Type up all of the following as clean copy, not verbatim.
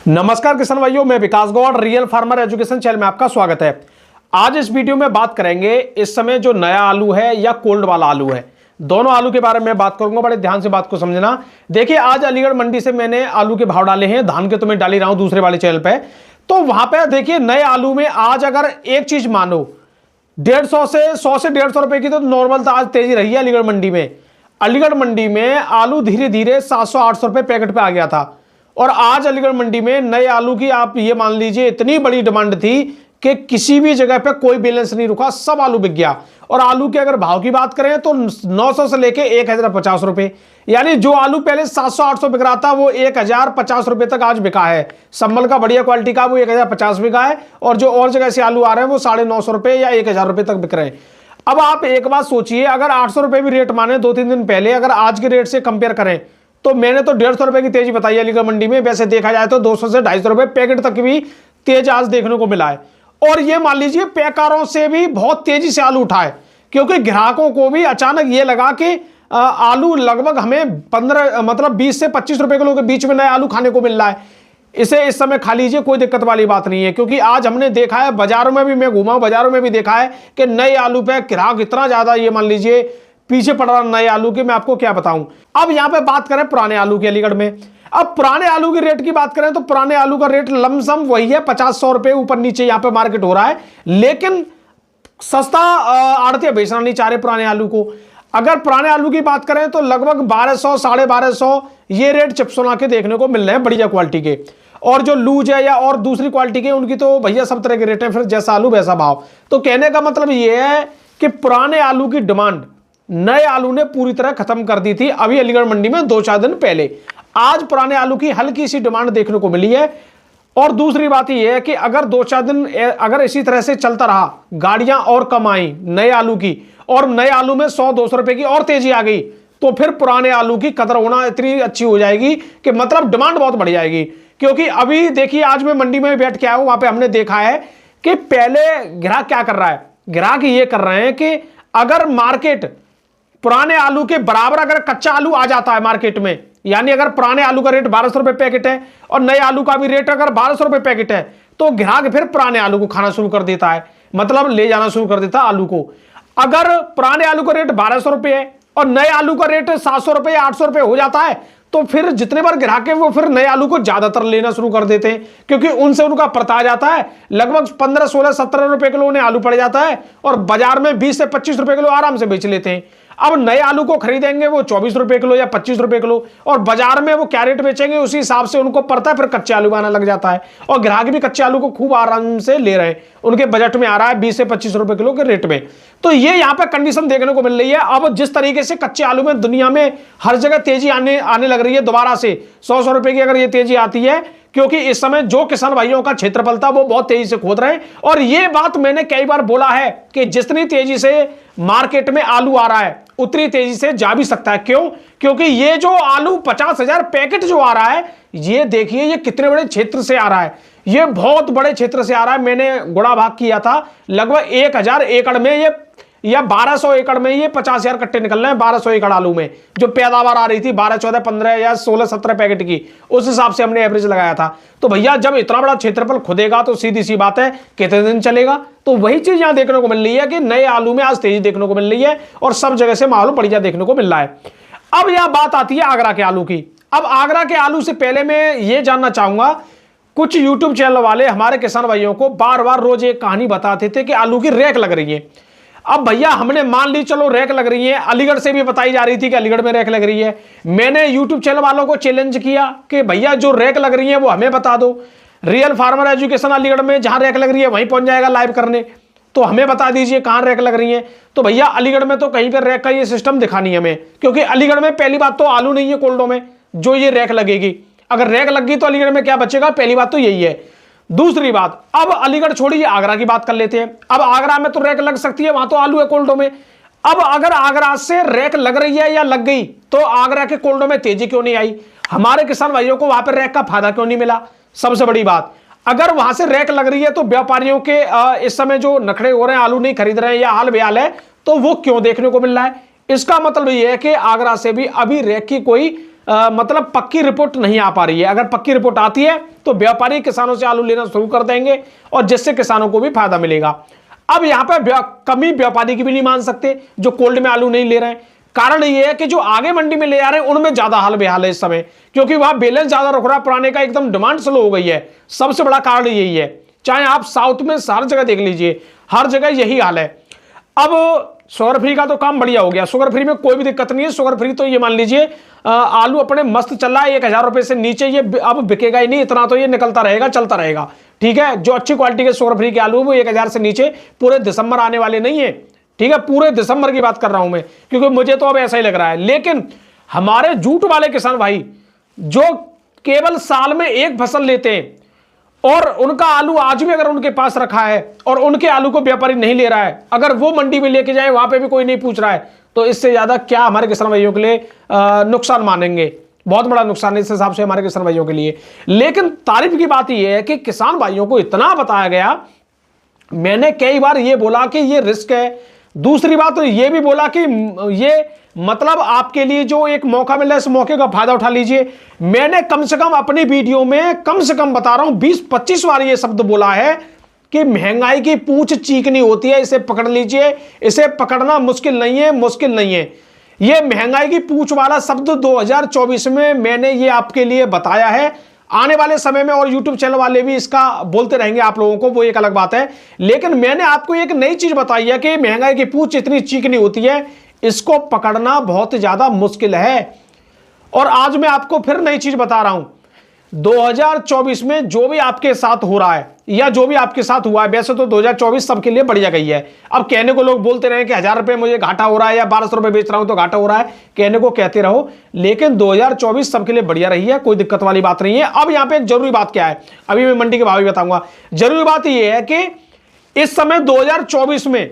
नमस्कार किसान भाइयों, मैं Vikas Gaur, real farmer education channel में आपका स्वागत है। आज इस वीडियो में बात करेंगे इस समय जो नया आलू है या कोल्ड वाला आलू है, दोनों आलू के बारे में बात करूंगा। बड़े ध्यान से बात को समझना। देखिए, आज अलीगढ़ मंडी से मैंने आलू के भाव डाले हैं, धान के तो मैं डाल ही रहा हूं दूसरे वाले चैनल पे। तो वहां पे देखिए, नए आलू में आज अगर एक चीज मानो 150 से 100 रुपए की तो नॉर्मल आज तेजी रही है अलीगढ़ मंडी में। अलीगढ़ मंडी में आलू धीरे धीरे 700-800 रुपए पैकेट पे आ गया था और आज अलीगढ़ मंडी में नए आलू की आप ये मान लीजिए इतनी बड़ी डिमांड थी कि किसी भी जगह पे कोई बैलेंस नहीं रुका, सब आलू बिक गया। और आलू के अगर भाव की बात करें तो 900 से लेके 1050 रुपए, यानी जो आलू पहले 700-800 बिक रहा था वो 1050 रुपए तक आज बिका है। संभल का बढ़िया क्वालिटी का वो 1050 बिका है और जो और जगह से आलू आ रहे हैं वो 950 रुपए या 1000 रुपए तक बिक रहे हैं। अब आप एक बात सोचिए, अगर 800 रुपए भी रेट माने 2-3 दिन पहले, अगर आज के रेट से कंपेयर करें तो मैंने तो 150 रुपए की तेजी बताई अलीगढ़ मंडी में। वैसे देखा जाए तो 200 से 250 रुपए पैकेट तक भी तेज आज देखने को मिला है। और ये मान लीजिए पैकारों से भी बहुत तेजी से आलू उठा है, क्योंकि ग्राहकों को भी अचानक ये लगा कि आलू लगभग हमें 20 से 25 रुपए किलो के बीच में नया आलू खाने को मिल रहा है। इसे इस समय खा लीजिए, कोई दिक्कत वाली बात नहीं है। क्योंकि आज हमने देखा है, बाजारों में भी मैं घूमा, बाजारों में भी देखा है कि नए आलू पे ग्राहक इतना ज्यादा ये मान लीजिए पीछे पड़ रहा नए आलू के, मैं आपको क्या बताऊं। अब यहां पे बात करें पुराने आलू की अलीगढ़ में। अब पुराने आलू के रेट की बात करें तो पुराने आलू का रेट लमसम वही है, 50-100 रुपए ऊपर नीचे यहां पे मार्केट हो रहा है। लेकिन सस्ता आड़तिया बेचना नहीं चाह रहे पुराने आलू को। अगर पुराने आलू की बात करें तो लगभग 1200, 1250 ये रेट चिप्सोना के देखने को मिल रहे हैं, बढ़िया क्वालिटी के। और जो लूज है या और दूसरी क्वालिटी के, उनकी तो भैया सब तरह के रेट है, फिर जैसा आलू वैसा भाव। तो कहने का मतलब यह है कि पुराने आलू की डिमांड नए आलू ने पूरी तरह खत्म कर दी थी अभी अलीगढ़ मंडी में 2-4 दिन पहले। आज पुराने आलू की हल्की सी डिमांड देखने को मिली है। और दूसरी बात यह है कि अगर 2-4 दिन अगर इसी तरह से चलता रहा, गाड़ियां और कम आई नए आलू की और नए आलू में 100-200 रुपए की और तेजी आ गई, तो फिर पुराने आलू की कदर होना इतनी अच्छी हो जाएगी कि मतलब डिमांड बहुत बढ़ जाएगी। क्योंकि अभी देखिए, आज मैं मंडी में बैठ के आया हूं, वहां पे हमने देखा है कि पहले ग्राहक क्या कर रहा है, ग्राहक ये कर रहे हैं कि अगर मार्केट पुराने आलू के बराबर अगर कच्चा आलू आ जाता है मार्केट में, यानी अगर पुराने आलू का रेट 1200 रुपए पैकेट है और नए आलू का भी रेट अगर 1200 रुपए पैकेट है, तो ग्राहक फिर पुराने आलू को खाना शुरू कर देता है, मतलब ले जाना शुरू कर देता है आलू को। अगर पुराने आलू का रेट 1200 रुपए है और नए आलू का रेट 700 रुपए या 800 रुपए हो जाता है, तो फिर जितने बार ग्राहक है वो फिर नए आलू को ज्यादातर लेना शुरू कर देते हैं, क्योंकि उनसे उनका पड़ता जाता है। लगभग 15, 16, 17 रुपए किलो उन्हें आलू पड़ जाता है और बाजार में 20 से 25 रुपए किलो आराम से बेच लेते हैं। अब नए आलू को खरीदेंगे वो 24 रुपए किलो या 25 रुपए किलो, और बाजार में वो क्या रेट बेचेंगे उसी हिसाब से उनको पड़ता है, फिर कच्चे आलू आना लग जाता है। और ग्राहक भी कच्चे आलू को खूब आराम से ले रहे हैं, उनके बजट में आ रहा है 20 से 25 रुपए किलो के रेट में। तो ये यहाँ पे कंडीशन देखने को मिल रही है। अब जिस तरीके से कच्चे आलू में दुनिया में हर जगह तेजी आने लग रही है, दोबारा से 100 रुपए की अगर ये तेजी आती है, क्योंकि इस समय जो किसान भाइयों का क्षेत्रफल था वो बहुत तेजी से खोद रहे हैं। और ये बात मैंने कई बार बोला है कि जितनी तेजी से मार्केट में आलू आ रहा है उतनी तेजी से जा भी सकता है। क्यों? क्योंकि ये जो आलू 50,000 पैकेट जो आ रहा है, ये देखिए ये कितने बड़े क्षेत्र से आ रहा है, ये बहुत बड़े क्षेत्र से आ रहा है। मैंने गुणा भाग किया था, लगभग 1000 एकड़ में ये या 1200 एकड़ में ये 50,000 कट्टे निकल रहे हैं। 1200 एकड़ आलू में जो पैदावार आ रही थी 12, 14, 15 या 16, 17 पैकेट की, उस हिसाब से हमने एवरेज लगाया था। तो भैया जब इतना बड़ा क्षेत्रफल खुदेगा तो सीधी सी बात है कितने दिन चलेगा। तो वही चीज यहां देखने को मिल रही है कि नए आलू में आज तेजी देखने को मिल रही है और सब जगह से माहौल बढ़िया देखने को मिल रहा है। अब यह बात आती है आगरा के आलू की। अब आगरा के आलू से पहले मैं ये जानना चाहूंगा, कुछ यूट्यूब चैनल वाले हमारे किसान भाइयों को बार बार रोज एक कहानी बताते थे कि आलू की रैक लग रही है। अब भैया हमने मान ली चलो रैक लग रही है, अलीगढ़ से भी बताई जा रही थी कि अलीगढ़ में रैक लग रही है। मैंने यूट्यूब चैनल वालों को चैलेंज किया कि भैया जो रैक लग रही है वो हमें बता दो। रियल फार्मर एजुकेशन अलीगढ़ में जहां रैक लग रही है वहीं पहुंच जाएगा लाइव करने, तो हमें बता दीजिए कहां रैक लग रही है। तो भैया अलीगढ़ में तो कहीं पर रैक का ये सिस्टम दिखा नहीं हमें, क्योंकि अलीगढ़ में पहली बात तो आलू नहीं है कोल्डो में जो ये रैक लगेगी। अगर रैक लग गई तो अलीगढ़ में क्या बचेगा, पहली बात तो यही है। दूसरी बात, अब अलीगढ़ छोड़िए आगरा की बात कर लेते हैं। अब आगरा में तो रैक लग सकती है, वहां तो आलू है कोल्डो में। अब अगर आगरा से रैक लग रही है या लग गई तो आगरा के कोल्डो में तेजी क्यों नहीं आई, हमारे किसान भाइयों को वहां पर रैक का फायदा क्यों नहीं मिला। सबसे बड़ी बात, अगर वहां से रैक लग रही है तो व्यापारियों के इस समय जो नखड़े हो रहे हैं, आलू नहीं खरीद रहे हैं या हाल बेहाल है, तो वो क्यों देखने को मिल रहा है। इसका मतलब यह है कि आगरा से भी अभी रैक की कोई मतलब पक्की रिपोर्ट नहीं आ पा रही है। अगर पक्की रिपोर्ट आती है तो व्यापारी किसानों से आलू लेना शुरू कर देंगे और जिससे किसानों को भी फायदा मिलेगा। अब यहां पर कमी व्यापारी की भी नहीं मान सकते जो कोल्ड में आलू नहीं ले रहे हैं। कारण ये है कि जो आगे मंडी में ले आ रहे हैं उनमें ज्यादा हाल बेहाल है इस समय, क्योंकि वहां बैलेंस ज्यादा रुक रहा है, पुराने का एकदम डिमांड स्लो हो गई है। सबसे बड़ा कारण यही है। चाहे आप साउथ में हर जगह देख लीजिए, हर जगह यही हाल है। अब शुगर फ्री का तो काम बढ़िया हो गया, शुगर फ्री में कोई भी दिक्कत नहीं है। शुगर फ्री तो ये मान लीजिए आलू अपने मस्त चल रहा है, 1000 रुपए से नीचे ये अब बिकेगा ही नहीं, इतना तो ये निकलता रहेगा, चलता रहेगा। ठीक है, जो अच्छी क्वालिटी के शुगर फ्री के आलू वो 1000 से नीचे पूरे दिसंबर आने वाले नहीं है। ठीक है, पूरे दिसंबर की बात कर रहा हूं मैं, क्योंकि मुझे तो अब ऐसा ही लग रहा है। लेकिन हमारे जूट वाले किसान भाई जो केवल साल में एक फसल लेते हैं और उनका आलू आज भी अगर उनके पास रखा है और उनके आलू को व्यापारी नहीं ले रहा है, अगर वो मंडी में लेके जाए वहां पे भी कोई नहीं पूछ रहा है, तो इससे ज्यादा क्या हमारे किसान भाइयों के लिए नुकसान मानेंगे। बहुत बड़ा नुकसान है इस हिसाब से हमारे किसान भाइयों के लिए। लेकिन तारीफ की बात यह है कि किसान भाइयों को इतना बताया गया, मैंने कई बार यह बोला कि यह रिस्क है। दूसरी बात तो यह भी बोला कि ये मतलब आपके लिए जो एक मौका मिला है इस मौके का फायदा उठा लीजिए। मैंने कम से कम अपनी वीडियो में कम से कम बता रहा हूं 20-25 बार यह शब्द बोला है कि महंगाई की पूंछ चीकनी होती है, इसे पकड़ लीजिए, इसे पकड़ना मुश्किल नहीं है, मुश्किल नहीं है। यह महंगाई की पूंछ वाला शब्द 2024 में मैंने ये आपके लिए बताया है। आने वाले समय में और YouTube चैनल वाले भी इसका बोलते रहेंगे आप लोगों को, वो एक अलग बात है। लेकिन मैंने आपको एक नई चीज बताई है कि महंगाई की पूंछ इतनी चीकनी होती है, इसको पकड़ना बहुत ज्यादा मुश्किल है। और आज मैं आपको फिर नई चीज बता रहा हूं, 2024 में जो भी आपके साथ हो रहा है या जो भी आपके साथ हुआ है, वैसे तो 2024 सबके लिए बढ़िया गई है। अब कहने को लोग बोलते रहे कि 1000 रुपए मुझे घाटा हो रहा है या 1200 रुपए बेच रहा हूं तो घाटा हो रहा है, कहने को कहते रहो, लेकिन 2024 सबके लिए बढ़िया रही है, कोई दिक्कत वाली बात नहीं है। अब यहां पे एक जरूरी बात क्या है, अभी मैं मंडी के भाव भी बताऊंगा। जरूरी बात यह है कि इस समय 2024 में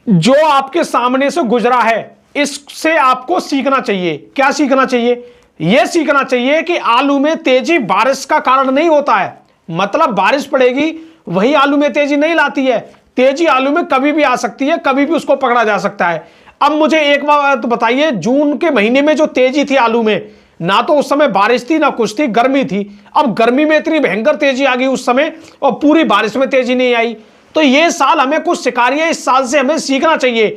जो आपके सामने से गुजरा है, इससे आपको सीखना चाहिए। क्या सीखना चाहिए? यह सीखना चाहिए कि आलू में तेजी बारिश का कारण नहीं होता है। मतलब बारिश पड़ेगी वही आलू में तेजी नहीं लाती है। तेजी आलू में कभी भी आ सकती है, कभी भी उसको पकड़ा जा सकता है। अब मुझे एक बात बताइए, जून के महीने में जो तेजी थी आलू में, ना तो उस समय बारिश थी ना कुछ थी, गर्मी थी। अब गर्मी में इतनी भयंकर तेजी आ गई उस समय और पूरी बारिश में तेजी नहीं आई। तो ये साल हमें कुछ सिखा रही है, इस साल से हमें सीखना चाहिए।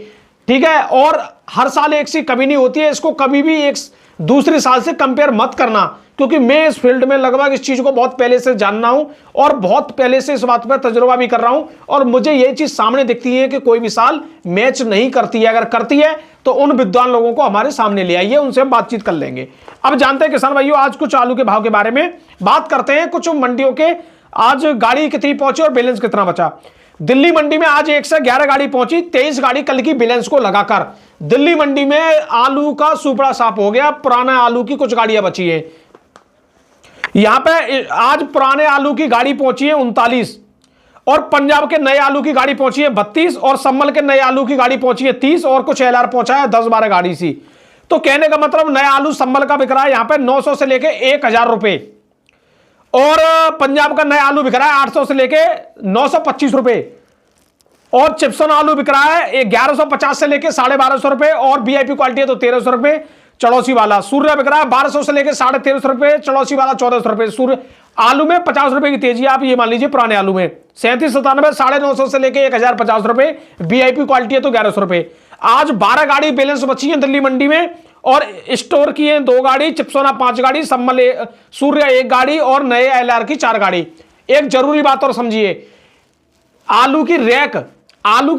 ठीक है, और हर साल एक सी कभी नहीं होती है, इसको कभी भी एक दूसरे साल से कंपेयर मत करना, क्योंकि मैं इस फील्ड में लगभग इस चीज को बहुत पहले से जानना हूं और बहुत पहले से इस बात पर तजुर्बा भी कर रहा हूं। और मुझे यह चीज सामने दिखती है कि कोई भी साल मैच नहीं करती है। अगर करती है तो उन विद्वान लोगों को हमारे सामने ले आइए, उनसे हम बातचीत कर लेंगे। अब जानते हैं किसान भाइयों, आज कुछ आलू के भाव के बारे में बात करते हैं। कुछ मंडियों के आज गाड़ी कितनी पहुंची और बैलेंस कितना बचा। दिल्ली मंडी में आज 111 गाड़ी पहुंची, 23 गाड़ी कल की बैलेंस को लगाकर। दिल्ली मंडी में आलू का सुपड़ा साफ हो गया, पुराना आलू की कुछ गाड़ियां बची है। यहां पे आज पुराने आलू की गाड़ी पहुंची है 39 और पंजाब के नए आलू की गाड़ी पहुंची है 32 और संभल के नए आलू की गाड़ी पहुंची है 30 और कुछ एलआर पहुंचा है 10-12 गाड़ी सी। तो कहने का मतलब नया आलू संभल का बिक रहा है यहां पे 900 से लेके 1000 रुपए और पंजाब का नया आलू बिक रहा है 800 से लेके 925 रुपए और चिप्सन आलू बिक रहा है 1150 से लेके 1250 रुपए और वीआईपी क्वालिटी है तो 1300 रुपए। चौड़ौसी वाला सूर्य बिक रहा है 1200 से लेके 1350 रुपए, चौड़ौसी वाला 1400 रुपए। सूर्य आलू में 50 रुपए की तेजी, आप ये मान लीजिए पुराने आलू में 3797 950 से लेके 1050 रुपए, वीआईपी क्वालिटी है तो 1100 रुपए। आज 12 गाड़ी बैलेंस बची है दिल्ली मंडी में और स्टोर की है 2 गाड़ी, चिप्सोना 5 गाड़ी, सम्मल सूर्य 1 गाड़ी और नए एलआर की 4 गाड़ी। एक जरूरी बात और समझिए, आलू की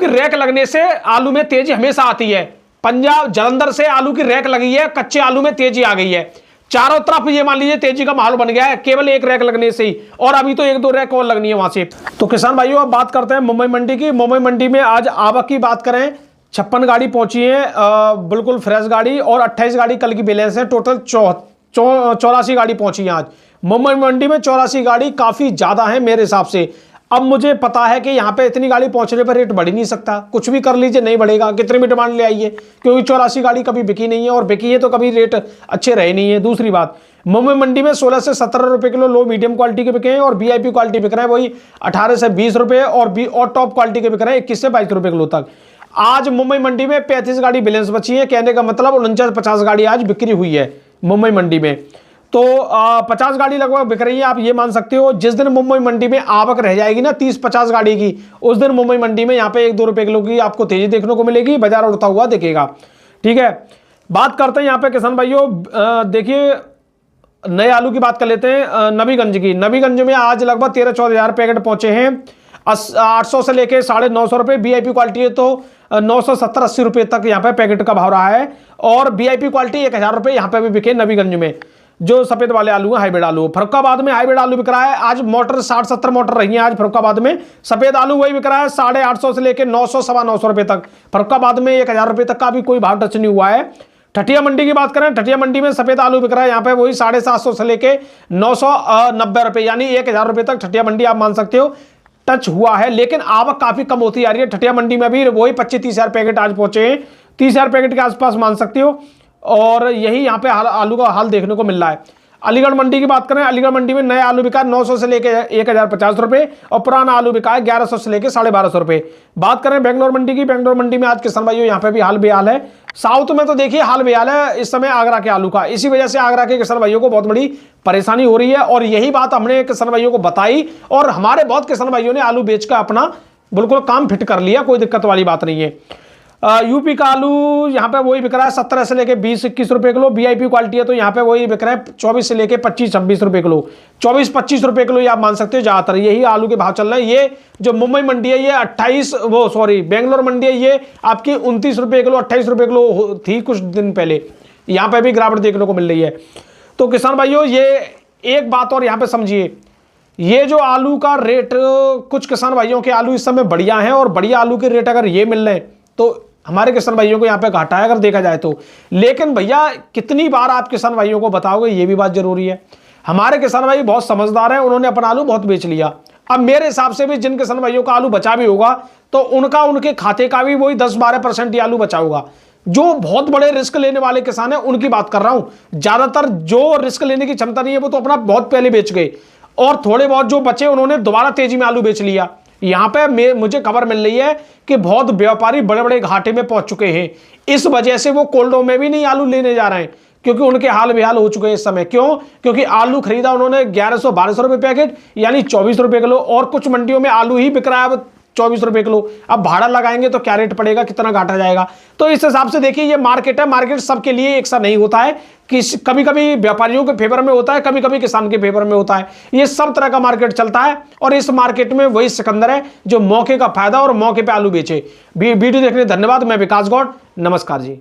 रैक लगने से आलू में तेजी हमेशा आती है। पंजाब जालंधर से आलू की रैक लगी है, कच्चे आलू में तेजी आ गई है। चारों तरफ ये मान लीजिए तेजी का माहौल बन गया है केवल एक रैक लगने से ही, और अभी तो 1-2 रैक और लगनी है वहां से। तो किसान भाइयों अब बात करते हैं मुंबई मंडी की। मुंबई मंडी में आज आवक की बात करें, 56 गाड़ी पहुंची है बिल्कुल फ्रेश गाड़ी और 28 गाड़ी कल की बैलेंस है। टोटल 84 गाड़ी पहुंची है आज मुंबई मंडी में। 84 गाड़ी काफी ज्यादा है मेरे हिसाब से। अब मुझे पता है कि यहाँ पे इतनी गाड़ी पहुंचने पर रेट बढ़ ही नहीं सकता, कुछ भी कर लीजिए नहीं बढ़ेगा, कितनी भी डिमांड ले आइए, क्योंकि 84 गाड़ी कभी बिकी नहीं है और बिकी है तो कभी रेट अच्छे रहे नहीं है। दूसरी बात, मुंबई मंडी में 16 से 17 रुपए किलो लो मीडियम क्वालिटी के बिके हैं और वीआईपी क्वालिटी बिक रहे हैं वही 18 से 20 रुपए और टॉप क्वालिटी के बिक रहे हैं 21 से 22 रुपए किलो तक। आज मुंबई मंडी में 35 गाड़ी बैलेंस बची है, कहने का मतलब 49-50 गाड़ी आज बिक्री हुई है मुंबई मंडी में। तो 50 गाड़ी लगभग बिक रही है। आप ये मान सकते हो जिस दिन मुंबई मंडी में आवक रह जाएगी ना 30-50 गाड़ी की, उस दिन मुंबई मंडी में यहाँ पे 1-2 रुपए किलो की आपको तेजी देखने को मिलेगी, बाजार उड़ता हुआ दिखेगा। ठीक है, बात करते हैं यहाँ पे किसान भाइयों, देखिए नए आलू की बात कर लेते हैं। नबीगंज की, नबीगंज में आज लगभग 13-14 हज़ार पैकेट पहुंचे हैं। 800 से लेके 950 रुपये, वीआईपी क्वालिटी है तो 970-80 रुपये तक यहाँ पे पैकेट का भाव रहा है। और वीआईपी क्वालिटी 1000 रुपये यहाँ पे भी बिके नबीगंज में, जो सफेद वाले आलू है, हाइब्रिड आलू। फरुखाबाद में हाइब्रिड आलू बिक रहा है आज, मोटर 60-70 मोटर रही है आज फरुखाबाद में। सफेद आलू वही बिक रहा है 850 से लेके 900-950 रुपये तक। फरुखाबाद में 1000 रुपये तक का भी कोई भाव टच नहीं हुआ है। ठटिया मंडी की बात करें, ठटिया मंडी में सफेद आलू बिक रहा है यहाँ पे वही 750 से लेके 990 रुपये, यानी 1000 रुपये तक ठटिया मंडी आप मान सकते हो टच हुआ है। लेकिन आवक काफी कम होती आ रही है ठटिया मंडी में भी, वही 25-30 हज़ार पैकेट आज पहुंचे हैं, 30 हज़ार पैकेट के आसपास मान सकते हो। और यही यहाँ पे आलू का हाल देखने को मिल रहा है। अलीगढ़ मंडी की बात करें, अलीगढ़ मंडी में नए आलू बिका 900 से लेके 1050 रुपये और पुराना आलू बिका है 1100 से लेके 1250 रुपये। बात करें बेंगलोर मंडी की, बेंगलोर मंडी में आज किसान भाइयों यहाँ पे भी हाल बेहाल है। साउथ में तो देखिए हाल बेहाल है इस समय आगरा के आलू का, इसी वजह से आगरा के किसान भाइयों को बहुत बड़ी परेशानी हो रही है। और यही बात हमने किसान भाइयों को बताई और हमारे बहुत किसान भाइयों ने आलू बेचकर अपना बिल्कुल काम फिट कर लिया, कोई दिक्कत वाली बात नहीं है। यूपी का आलू यहाँ पे वही बिक रहा है 17 से लेके 20-21 रुपए किलो, वीआईपी क्वालिटी है तो यहाँ पे वही बिक रहा है 24 से लेके 25-26 रुपए किलो, 24-25 रुपए किलो ये आप मान सकते हो। ज्यादातर यही आलू के भाव चल रहे हैं। ये जो मुंबई मंडी है ये बेंगलोर मंडी है ये आपकी 29 रुपए किलो 28 रुपए किलो थी कुछ दिन पहले, यहाँ पे भी गिरावट देखने को मिल रही है। तो किसान भाइयों ये एक बात और यहाँ पे समझिए, ये जो आलू का रेट, कुछ किसान भाइयों के आलू इस समय बढ़िया हैं और बढ़िया आलू के रेट अगर ये मिल रहे हैं तो हमारे किसान भाइयों को यहाँ पे घाटा है अगर देखा जाए तो। लेकिन भैया कितनी बार आप किसान भाइयों को बताओगे, ये भी बात जरूरी है। हमारे किसान भाई बहुत समझदार हैं, उन्होंने अपना आलू बहुत बेच लिया। अब मेरे हिसाब से भी जिन किसान भाइयों का आलू बचा भी होगा तो उनके खाते का भी वही 10-12% आलू बचा होगा। जो बहुत बड़े रिस्क लेने वाले किसान हैं उनकी बात कर रहा हूं। ज्यादातर जो रिस्क लेने की क्षमता नहीं है वो तो अपना बहुत पहले बेच गए, और थोड़े बहुत जो बचे उन्होंने दोबारा तेजी में आलू बेच लिया। यहां पे मुझे खबर मिल रही है कि बहुत व्यापारी बड़े बड़े घाटे में पहुंच चुके हैं, इस वजह से वो कोल्डों में भी नहीं आलू लेने जा रहे हैं, क्योंकि उनके हाल बेहाल हो चुके हैं इस समय। क्यों? क्योंकि आलू खरीदा उन्होंने 1100-1200 रुपए पैकेट, यानी 24 रुपए किलो, और कुछ मंडियों में आलू ही बिक रहा है अब 24 रुपए किलो। अब भाड़ा लगाएंगे तो क्या रेट पड़ेगा, कितना घाटा जाएगा। तो इस हिसाब से देखिए ये मार्केट है, मार्केट सबके लिए एक सा नहीं होता है कि कभी कभी व्यापारियों के फेवर में होता है, कभी कभी किसान के फेवर में होता है। ये सब तरह का मार्केट चलता है और इस मार्केट में वही सिकंदर है जो मौके का फायदा और मौके पे आलू बेचे। वीडियो देखने धन्यवाद। मैं विकास गौड़, नमस्कार जी।